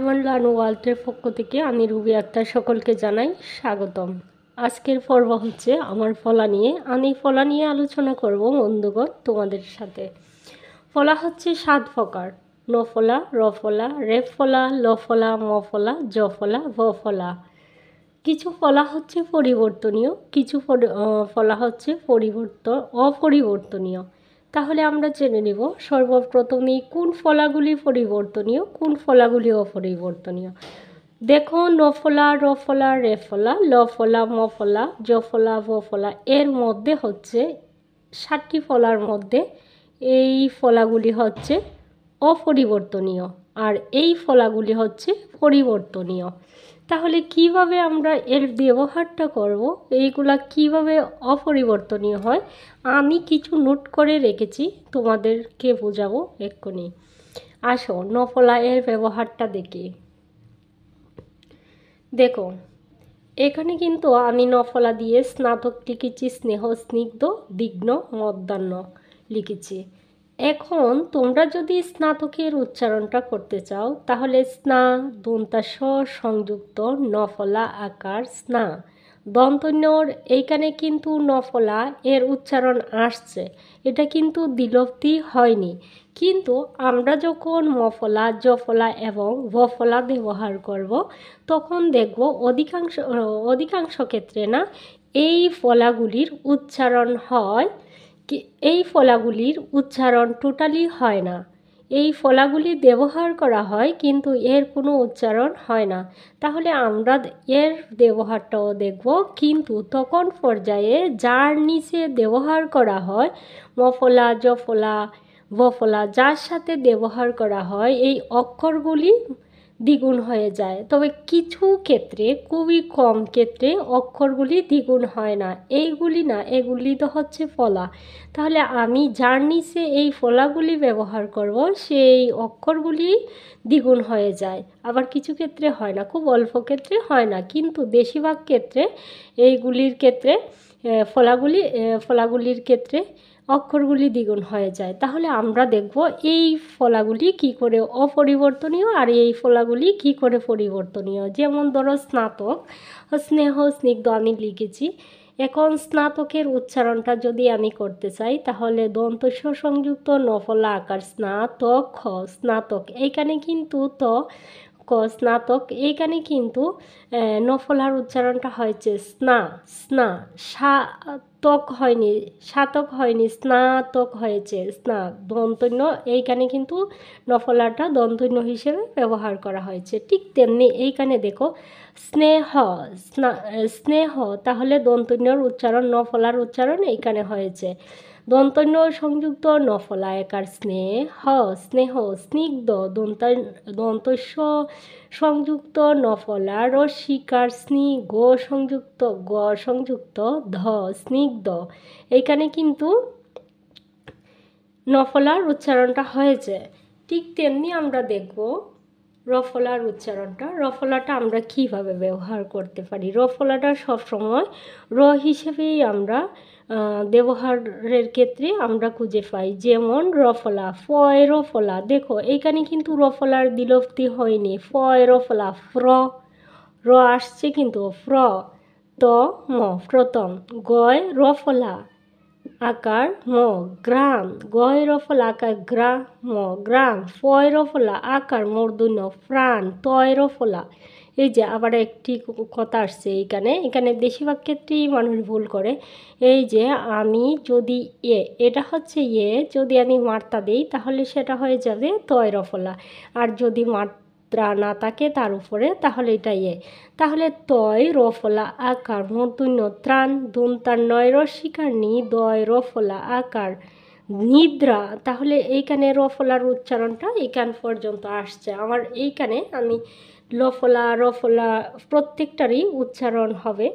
Ayman learn ওয়ার্ল্ডের পক্ষ থেকে আমি রুবি আক্তার সকলকে জানাই স্বাগতম। আজকের পর্ব হচ্ছে আমার ফলা নিয়ে। আমি ফলা নিয়ে আলোচনা করব বন্ধুগণ তোমাদের সাথে। ফলা হচ্ছে 7 প্রকার: নফলা, রফলা, রেফলা, লফলা, মফলা, জফলা, ভফলা। কিছু ফলা হচ্ছে পরিবর্তনীয়, কিছু ফলা হচ্ছে অপরিবর্তনীয়। তাহলে আমরা জেনে নিব সর্বপ্রথমেই কোন ফলাগুলি পরিবর্তনীয়, কোন ফলাগুলি অপরিবর্তনীয়। দেখো, নফলা, রফলা, রেফলা, লফলা, মফলা, জফলা, ভফলা এর মধ্যে হচ্ছে 7টি ফলার মধ্যে এই ফলাগুলি হচ্ছে অপরিবর্তনীয় আর এই ফলাগুলি হচ্ছে পরিবর্তনীয়। তাহলে কিভাবে আমরা এর ব্যবহারটা করব, এইগুলা কিভাবে অপরিবর্তনীয় হয় আমি কিছু নোট করে রেখেছি, তোমাদেরকে বোঝাবো এক্ষুনি। আসো নফলা এর ব্যবহারটা দেখি। দেখো, এখানে কিন্তু আমি নফলা দিয়ে স্নাতক লিখেছি, স্নেহ, স্নিগ্ধ, দিগ্ন, মধ্যাহ্ন লিখেছি। এখন তোমরা যদি স্নাতকের উচ্চারণটা করতে চাও তাহলে স্না দন্তাস সংযুক্ত নফলা আকার স্না দন্তন্যর এইখানে কিন্তু নফলা এর উচ্চারণ আসছে, এটা কিন্তু দ্বিলোপ্তি হয়নি। কিন্তু আমরা যখন মফলা, জফলা এবং ভফলা ব্যবহার করব তখন দেখব অধিকাংশ ক্ষেত্রে না এই ফলাগুলির উচ্চারণ হয় কি, এই ফলাগুলির উচ্চারণ টোটালি হয় না। এই ফলাগুলি ব্যবহার করা হয় কিন্তু এর কোনো উচ্চারণ হয় না। তাহলে আমরা এর ব্যবহারটাও দেখব, কিন্তু তখন পর্যায়ে যার নিচে ব্যবহার করা হয় মফলা, জফলা, বফলা, যার সাথে ব্যবহার করা হয় এই অক্ষরগুলি দ্বিগুণ হয়ে যায়। তবে কিছু ক্ষেত্রে, খুবই কম ক্ষেত্রে অক্ষরগুলি দ্বিগুণ হয় না। এইগুলি না, এগুলি তো হচ্ছে ফলা। তাহলে আমি যার নিচে এই ফলাগুলি ব্যবহার করব সেই অক্ষরগুলি দ্বিগুণ হয়ে যায়। আবার কিছু ক্ষেত্রে হয় না, খুব অল্প ক্ষেত্রে হয় না, কিন্তু বেশিরভাগ ক্ষেত্রে এইগুলির ক্ষেত্রে ফলাগুলির ক্ষেত্রে অক্ষরগুলি দ্বিগুণ হয়ে যায়। তাহলে আমরা দেখব এই ফলাগুলি কি করে অপরিবর্তনীয় আর এই ফলাগুলি কি করে পরিবর্তনীয়। যেমন ধরো স্নাতক, স্নেহ, স্নিগ্ধ আমি লিখেছি। এখন স্নাতকের উচ্চারণটা যদি আমি করতে চাই তাহলে দন্তস্ব সংযুক্ত নফলা আকার স্নাতক, খ স্নাতক, এইখানে কিন্তু স্নাতক, এইখানে কিন্তু নফলার উচ্চারণটা হয়েছে স্না, স্না, সাতক হয়নি, সাতক হয়নি, স্নাতক হয়েছে স্না, দন্তন্য, এইখানে কিন্তু নফলাটা দন্তন্য হিসেবে ব্যবহার করা হয়েছে। ঠিক তেমনি এইখানে দেখো স্নেহ, স্নেহ, তাহলে দন্তন্যর উচ্চারণ, নফলার উচ্চারণ এইখানে হয়েছে। দন্তন্য সংযুক্ত নফলা একার স্নেহ, স্নেহ, স্নিগ্ধ, দন্তস্ব সংযুক্ত নফলা রসিকার স্নি, গো সংযুক্ত, গ সংযুক্ত ধ, স্নিগ্ধ, এইখানে কিন্তু নফলার উচ্চারণটা হয়েছে। ঠিক তেমনি আমরা দেখব রফলার উচ্চারণটা। রফলাটা আমরা কিভাবে ব্যবহার করতে পারি। রফলাটা সবসময় র হিসেবেই আমরা ব্যবহারের ক্ষেত্রে আমরা খুঁজে পাই। যেমন রফলা, ফয় রফলা, দেখো এইখানে কিন্তু রফলার দ্বিলোপ্তি হয়নি। ফয় রফলা, ফ্র, র আসছে কিন্তু ফ্র, ত ম প্রথম, গয় রফলা আকার ম গ্রাম, গয় রফলা আকার গ্রা ম গ্রাম, ফয় রফলা আকার মূর্ধন্য প্রাণ, তয় রফলা। এই যে আবার একটি কথা আসছে এখানে বেশিরভাগ ক্ষেত্রেই মানুষ ভুল করে। এই যে আমি যদি এটা হচ্ছে যদি আমি মাত্রা দিই তাহলে সেটা হয়ে যাবে তয় রফলা, আর যদি মাত্রা না থাকে তার উপরে তাহলে এটা তাহলে তয় রফলা আকার মূর্ধন্য ত্রাণ, দন্তার নয় রসিকার নি, দয় রফলা আকার নিদ্রা। তাহলে এইখানে রফলার উচ্চারণটা এইখান পর্যন্ত আসছে। আমার এইখানে আমি লফলা, রফলা প্রত্যেকটারই উচ্চারণ হবে,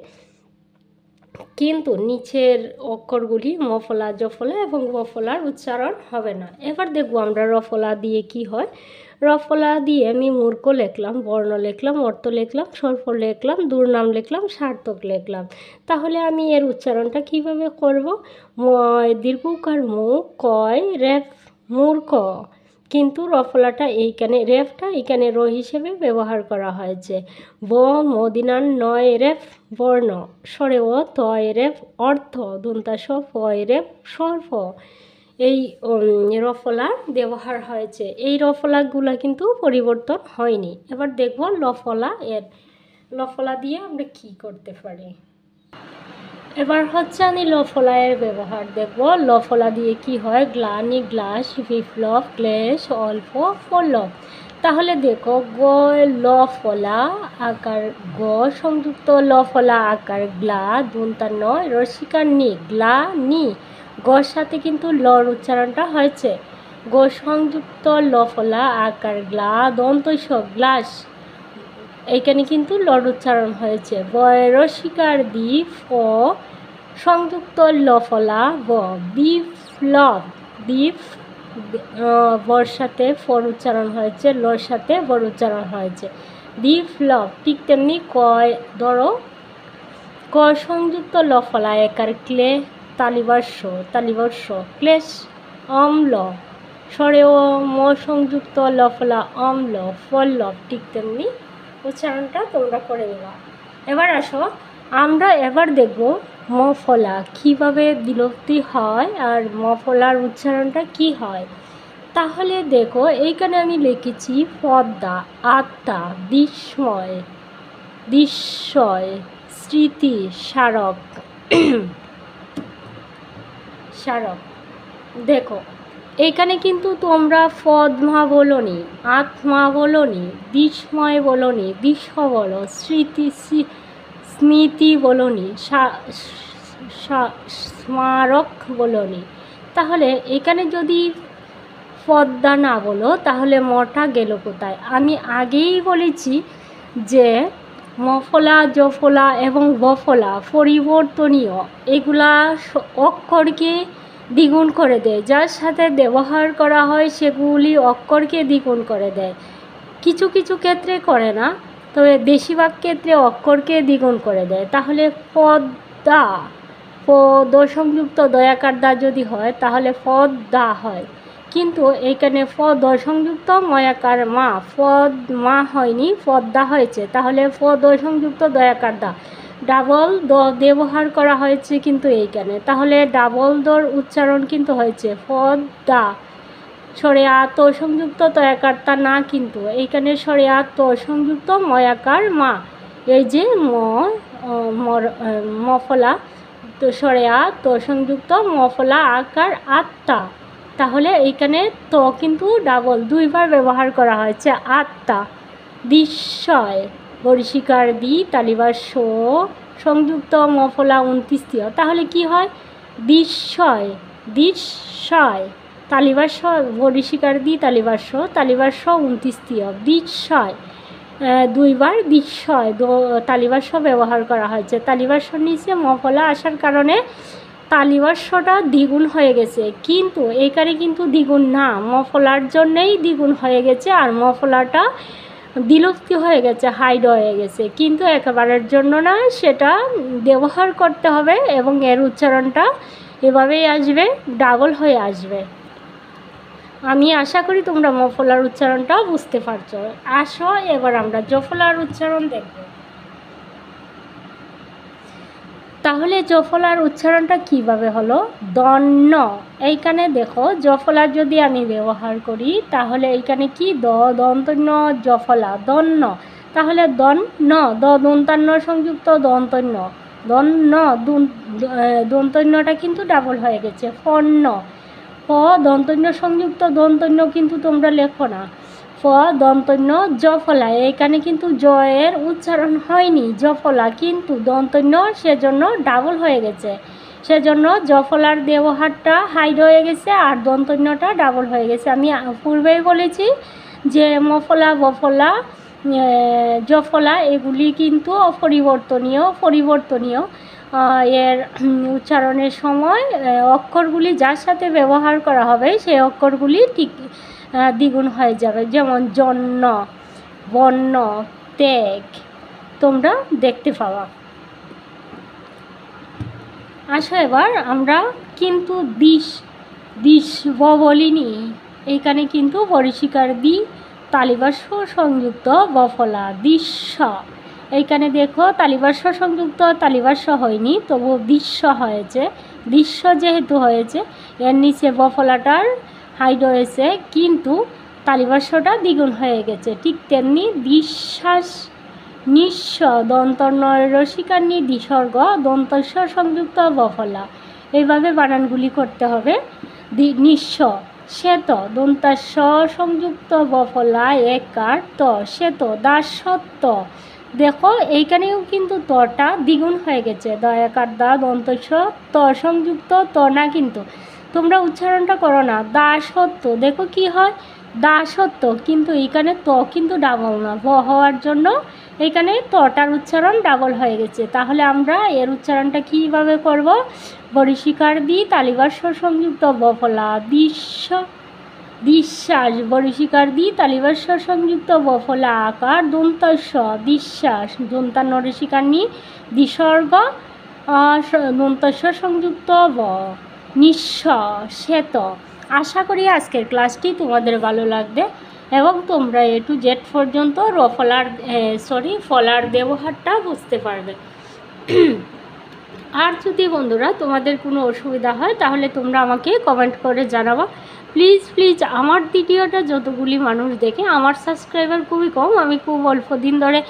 কিন্তু নিচের অক্ষরগুলি মফলা, জফলা এবং বফলার উচ্চারণ হবে না। এবার দেখবো আমরা রফলা দিয়ে কি হয়। রফলা দিয়ে আমি মূর্খ লিখলাম, বর্ণ লিখলাম, অর্থ লিখলাম, স্বল্প লিখলাম, দুর্নাম লিখলাম, সার্থক লিখলাম। তাহলে আমি এর উচ্চারণটা কিভাবে করব। ময় দীর্ঘকার মু, কয় রেফ মূর্খ, কিন্তু রফলাটা এইখানে রেফটা এখানে র হিসেবে ব্যবহার করা হয়েছে। ব মদিনার নয় রেফ বর্ণ, স্বরে ও তয় রেফ অর্থ, দন্তাস ফয় রেফ সর্ফ, এই রফলা ব্যবহার হয়েছে। এই রফলাগুলো কিন্তু পরিবর্তন হয়নি। এবার দেখব লফলা, এর লফলা দিয়ে আমরা কি করতে পারি। এবার হচ্ছে আমি লফলা এর ব্যবহার দেখব। লফলা দিয়ে কি হয়, গ্লানি গ্লাস, বিপ্লব ক্লেশ অল্প পল্লব। তাহলে দেখো গ লফলা আকার গ সংযুক্ত লফলা আকার গ্লা দন্তা নয় রসিকার নি গ্লা নি, গর সাথে কিন্তু লর উচ্চারণটা হয়েছে। গ সংযুক্ত লফলা আকার গ্লা দন্তস্ব গ্লাস, এইখানে কিন্তু লর উচ্চারণ হয়েছে। বয় রসিকার দি ফ সংযুক্ত লফলা ব বিপ্লব, দ্বীপ বর সাথে ফর উচ্চারণ হয়েছে, লর সাথে বর উচ্চারণ হয়েছে, বিপ্লব। ঠিক তেমনি কয় ধরো ক সংযুক্ত লফলা একার ক্লে তালিবর্ষ ক্লেশ অম্ল, স্বরে ও ম সংযুক্ত লফলা অম্ল পল্লব। ঠিক তেমনি উচ্চারণটা তোমরা করে দেবা। এবার আসো আমরা এবার দেখব মফলা কীভাবে বিলুপ্তি হয় আর মফলার উচ্চারণটা কি হয়। তাহলে দেখো এইখানে আমি লিখেছি পদ্মা, আত্মা, বিস্ময়, বিস্ময়, স্মৃতি, স্মারক, স্মারক। দেখো এইখানে কিন্তু তোমরা পদ্মা বলনি, আত্মা বলনি, বিস্ময় বলনি, বিশ্ব বলো, স্মৃতি স্মৃতি বলনি, স্মারক বলনি। তাহলে এখানে যদি পদ্মা না বলো তাহলে মটা গেল কোথায়। আমি আগেই বলেছি যে মফলা জফলা এবং বফলা পরিবর্তনীয়, এগুলা অক্ষরকে দ্বিগুণ করে দেয়। যার সাথে ব্যবহার করা হয় সেগুলি অক্ষরকে দ্বিগুণ করে দেয়। কিছু কিছু ক্ষেত্রে করে না, তবে বেশিরভাগ ক্ষেত্রে অক্ষরকে দ্বিগুণ করে দেয়। তাহলে পদ্মা, পদ সংযুক্ত দয়াকার দা যদি হয় তাহলে পদ্মা হয়, কিন্তু এইখানে পদ সংযুক্ত ময়াকার মা, পদ মা হয়নি, পদ্মা হয়েছে। তাহলে পদ সংযুক্ত দয়াকার দা, ডাবল দ ব্যবহার করা হয়েছে কিন্তু এইখানে। তাহলে ডাবল দর উচ্চারণ কিন্তু হয়েছে পদ্মা। স্বরে আ ত সংযুক্ত তয়াকারতা না, কিন্তু এইখানে স্বরে আ ত সংযুক্ত ময়াকার মা, এই যে মফলা, তো স্বরে আ ত সংযুক্ত মফলা আকার আত্মা। তাহলে এইখানে ত কিন্তু ডাবল দুইবার ব্যবহার করা হয়েছে, আত্মা। বিস্ময়, বরিশিকার দি তালিবার সংযুক্ত মফলা 29, তাহলে কি হয়, বিস্ময়, বিস্ময়, তালিবার্ষ বরিশিকার দি তালিবার্ষ 29, বিস্ময়, দুইবার বিস্ময় তালিবার্ষ ব্যবহার করা হয়েছে। তালিবার্ষর নিচে মফলা আসার কারণে তালিবার্ষটা দ্বিগুণ হয়ে গেছে, কিন্তু এইখানে কিন্তু দ্বিগুণ না, মফলার জন্যেই দ্বিগুণ হয়ে গেছে। আর মফলাটা বিলুপ্তি হয়ে গেছে, হাইড হয়ে গেছে, কিন্তু একেবারের জন্য না, সেটা ব্যবহার করতে হবে এবং এর উচ্চারণটা এভাবেই আসবে, ডাবল হয়ে আসবে। আমি আশা করি তোমরা মফলার উচ্চারণটাও বুঝতে পারছো। আসো এবার আমরা জফলার উচ্চারণ দেখব। তাহলে জফলার উচ্চারণটা কিভাবে হলো, দন্ন। এইখানে দেখো জফলার যদি আমি ব্যবহার করি তাহলে এইখানে কি দন্তন্য জফলা দন্ন, তাহলে দন্ন দন্তান্ন সংযুক্ত দন্তন্য, দন্ন দন্তন্যটা কিন্তু ডাবল হয়ে গেছে, ফন্ন। প দন্তন্য সংযুক্ত দন্তন্য কিন্তু তোমরা লেখো না, প দন্তন্য জফলা, এইখানে কিন্তু জয়ের উচ্চারণ হয়নি, জফলা কিন্তু দন্তন্য, সেজন্য ডাবল হয়ে গেছে, সেজন্য জফলার ব্যবহারটা হাইড হয়ে গেছে আর দন্তন্যটা ডাবল হয়ে গেছে। আমি পূর্বেই বলেছি যে মফলা বফলা জফলা এগুলি কিন্তু পরিবর্তনীয়, এর উচ্চারণের সময় অক্ষরগুলি যার সাথে ব্যবহার করা হবে সেই অক্ষরগুলি ঠিক দ্বিগুণ হয়ে যাবে। যেমন জন্য, বন্য, ত্যাগ, তোমরা দেখতে পাওয়া। আসো এবার আমরা কিন্তু বিষ বলিনি, এইখানে কিন্তু বরিশিকার দি তালিবাস্য সংযুক্ত বফলা দৃশ্য। এইখানে দেখো তালিবাস্য সংযুক্ত তালিবাস্য হয়নি, তবু দৃশ্য হয়েছে। দৃশ্য যেহেতু হয়েছে এর নিচে বফলাটার হাইড হয়েছে, কিন্তু তালিবাস্যটা দ্বিগুণ হয়ে গেছে। ঠিক তেমনি বিশ্বাস নিঃস্ব দন্ত রসিকার নিসর্গ দন্তস্ব সংযুক্ত বফলা, এইভাবে বানানগুলি করতে হবে। নিঃস্ব শ্বেত দন্তাস্ব সংযুক্ত বফলা একার ত শ্বেত দাসত্ব। দেখো এইখানেও কিন্তু তটা দ্বিগুণ হয়ে গেছে, দ একার দা দন্তস্ব ত সংযুক্ত ত না, কিন্তু তোমরা উচ্চারণটা করো না, দাসত্ব। দেখো কি হয় দাসত্ব, কিন্তু এইখানে ত কিন্তু ডাবল না, ব হওয়ার জন্য এইখানে তটার উচ্চারণ ডাবল হয়ে গেছে। তাহলে আমরা এর উচ্চারণটা কীভাবে করব? বরিশিকার দি তালিবাস্য সংযুক্ত বফলা বিশ্বাস বরিশিকার দি তালিবাস্য সংযুক্ত বফলা আকার দন্তস্ব বিশ্বাস দন্তান্ন ঋষিকার নি বিসর্গ দন্তস্ব সংযুক্ত ব নিঃস্ব শ্বেত। আশা করি আজকের ক্লাসটি তোমাদের ভালো লাগবে এবং তোমরা A to Z পর্যন্ত ফলার ব্যবহারটা বুঝতে পারবে। আর যদি বন্ধুরা তোমাদের কোনো অসুবিধা হয় তাহলে তোমরা আমাকে কমেন্ট করে জানাবা। প্লিজ আমার ভিডিওটা যতগুলি মানুষ দেখে, আমার সাবস্ক্রাইবার খুবই কম, আমি খুব অল্প দিন ধরে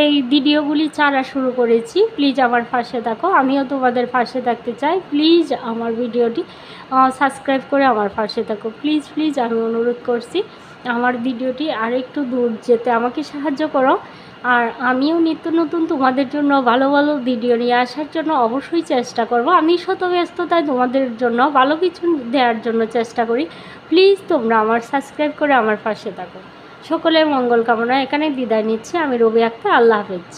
এই ভিডিওগুলি ছাড়া শুরু করেছি। প্লিজ আমার পাশে থাকো, আমিও তোমাদের পাশে থাকতে চাই। প্লিজ আমার ভিডিওটি সাবস্ক্রাইব করে আমার পাশে থাকো। প্লিজ আমি অনুরোধ করছি আমার ভিডিওটি আর একটু দূর যেতে আমাকে সাহায্য করো। আর আমিও নিত্য নতুন তোমাদের জন্য ভালো ভিডিও নিয়ে আসার জন্য অবশ্যই চেষ্টা করব। আমি শত ব্যস্ততায় তোমাদের জন্য ভালো কিছু দেওয়ার জন্য চেষ্টা করি। প্লিজ তোমরা আমার সাবস্ক্রাইব করে আমার পাশে থাকো। সকলের মঙ্গল কামনা এখানে বিদায় নিচ্ছি। আমি রবি আক্তার। আল্লাহ হাফেজ।